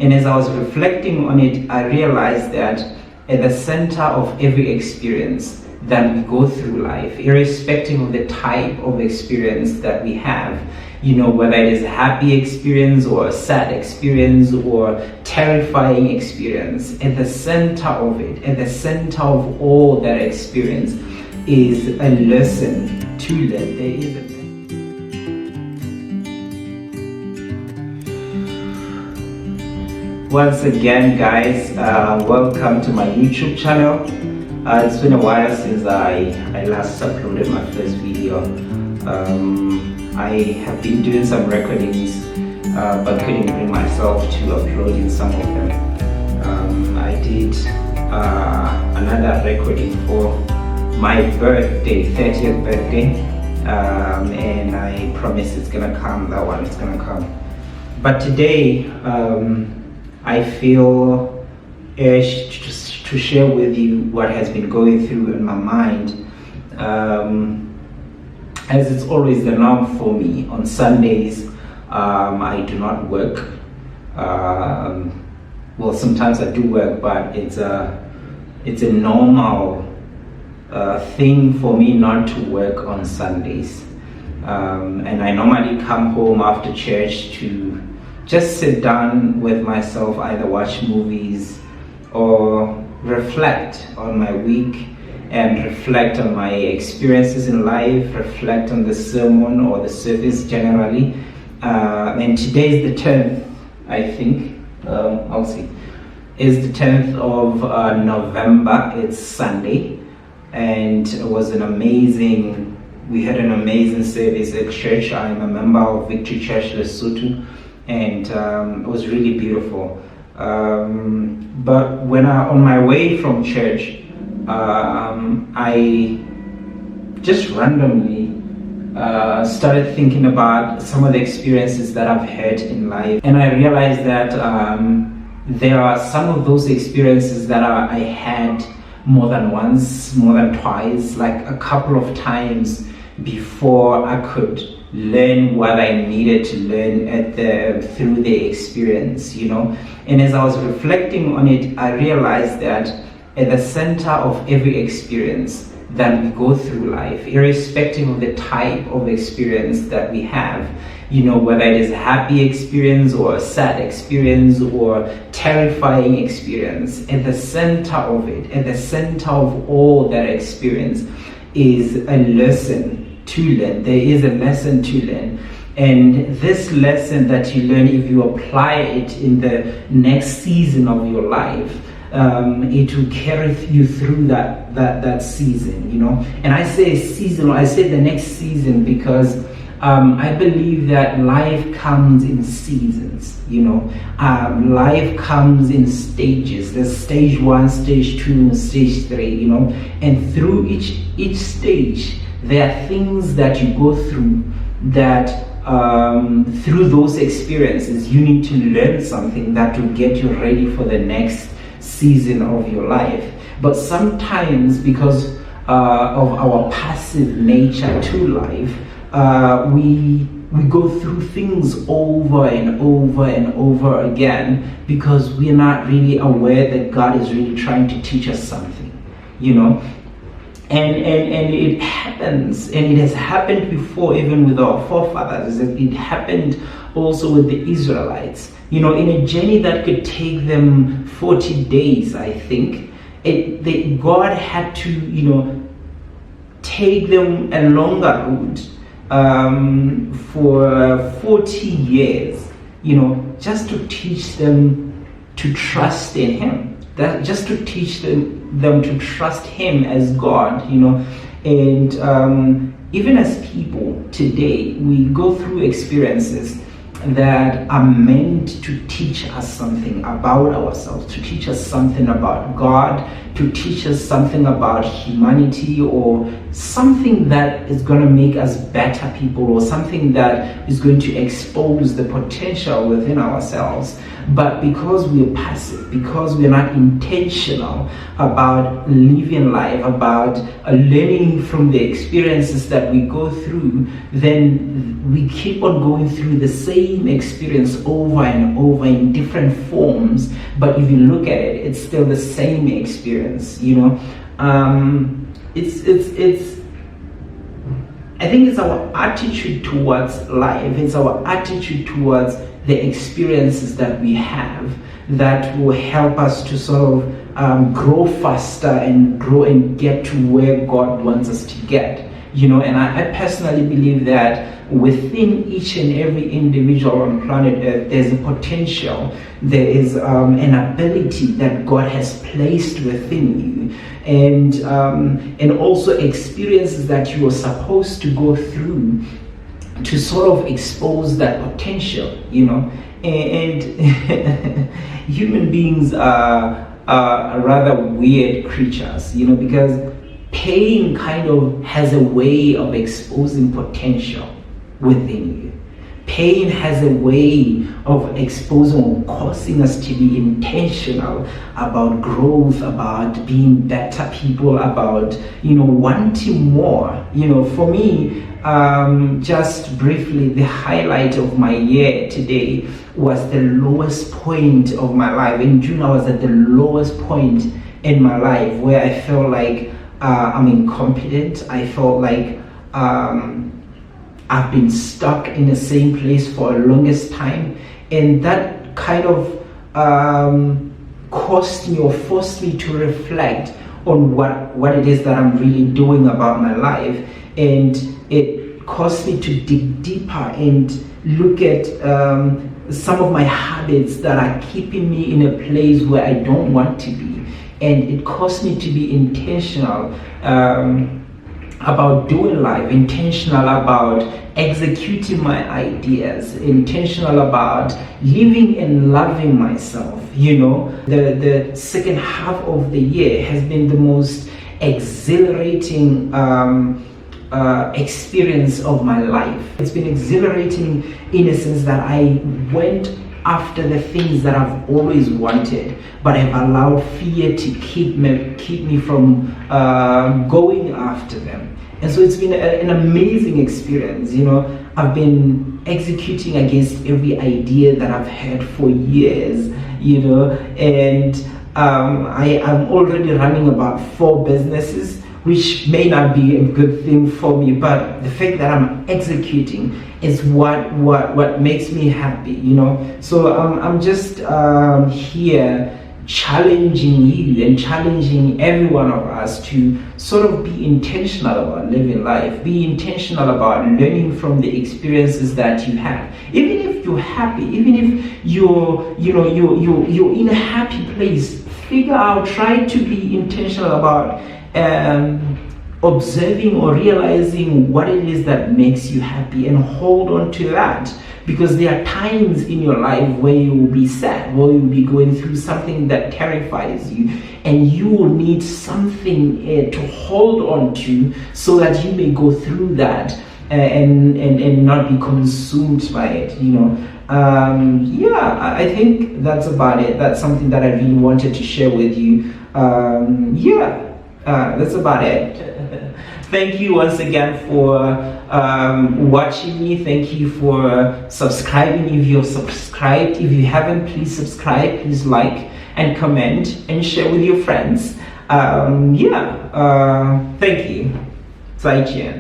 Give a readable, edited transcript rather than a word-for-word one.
And as I was reflecting on it, I realized that at the center of every experience that we go through life, irrespective of the type of experience that we have, whether it is a happy experience or a sad experience or terrifying experience, at the center of it, at the center of all that experience is a lesson to learn. There is a Once again, guys, welcome to my YouTube channel. It's been a while since I last uploaded my first video. I have been doing some recordings, but couldn't bring myself to uploading some of them. I did another recording for my birthday, 30th birthday, and I promise it's gonna come. That one is gonna come. But today, I feel urged to share with you what has been going through in my mind. As it's always the norm for me, on Sundays I do not work. Well, sometimes I do work, but it's a normal thing for me not to work on Sundays. And I normally come home after church to just sit down with myself, either watch movies or reflect on my week and reflect on my experiences in life, reflect on the sermon or the service generally. And today is the 10th, I think, I'll see, is the 10th of November. It's Sunday, and it was we had an amazing service at church. I'm a member of Victory Church Lesotho, and it was really beautiful. But when on my way from church, I just randomly started thinking about some of the experiences that I've had in life, and I realized that there are some of those experiences that I had more than once, more than twice, like a couple of times before I could learn what I needed to learn through the experience, And as I was reflecting on it, I realized that at the center of every experience that we go through life, irrespective of the type of experience that we have, whether it is a happy experience or a sad experience or terrifying experience, at the center of it, at the center of all that experience is a lesson to learn. There is a lesson to learn. And this lesson that you learn, if you apply it in the next season of your life, it will carry you through that season, And I say season, or I say the next season, because I believe that life comes in seasons, Life comes in stages. There's stage 1, stage 2, stage 3, And through each stage, there are things that you go through that through those experiences you need to learn something that will get you ready for the next season of your life. But sometimes, because of our passive nature to life, we go through things over and over and over again because we're not really aware that God is really trying to teach us something, And it happens, and it has happened before, even with our forefathers. It happened also with the Israelites. In a journey that could take them 40 days, I think, God had to, take them a longer route for 40 years, just to teach them to trust in Him. That just to teach them to trust Him as God, And even as people today, we go through experiences that are meant to teach us something about ourselves, to teach us something about God, to teach us something about humanity, or something that is going to make us better people, or something that is going to expose the potential within ourselves. But because we're passive, because we're not intentional about living life, about learning from the experiences that we go through, then we keep on going through the same experience over and over in different forms. But if you look at it, it's still the same experience, you know. I think it's our attitude towards life, it's our attitude towards the experiences that we have that will help us to sort of grow faster and grow and get to where God wants us to get, you know. And I personally believe that within each and every individual on planet Earth, there's a potential, there is an ability that God has placed within you, and also experiences that you are supposed to go through to sort of expose that potential, you know. And human beings are rather weird creatures, you know, because pain kind of has a way of exposing potential within you. Pain has a way of exposing or causing us to be intentional about growth, about being better people, about, you know, wanting more. You know, for me, just briefly, the highlight of my year today was the lowest point of my life. In June, I was at the lowest point in my life where I felt like I'm incompetent. I felt like I've been stuck in the same place for the longest time, and that kind of caused me or forced me to reflect on what it is that I'm really doing about my life. And it caused me to dig deeper and look at some of my habits that are keeping me in a place where I don't want to be. And it caused me to be intentional about doing life, intentional about executing my ideas, intentional about living and loving myself. You know, the second half of the year has been the most exhilarating experience of my life. It's been exhilarating in a sense that I went after the things that I've always wanted, but I've allowed fear to keep me from going after them. And so it's been an amazing experience. You know, I've been executing against every idea that I've had for years, you know, and I am already running about 4 businesses, which may not be a good thing for me, but the fact that I'm executing is what makes me happy, you know. So I'm just here challenging you and challenging every one of us to sort of be intentional about living life, be intentional about learning from the experiences that you have. Even if you're happy, even if you're in a happy place, figure out, try to be intentional about observing or realizing what it is that makes you happy, and hold on to that. Because there are times in your life where you will be sad, where you will be going through something that terrifies you, and you will need something to hold on to so that you may go through that and not be consumed by it, you know. I think that's about it. That's something that I really wanted to share with you. That's about it. Thank you once again for watching me. Thank you for subscribing. If you've subscribed, if you haven't, please subscribe, please like and comment and share with your friends. Thank you. 再见。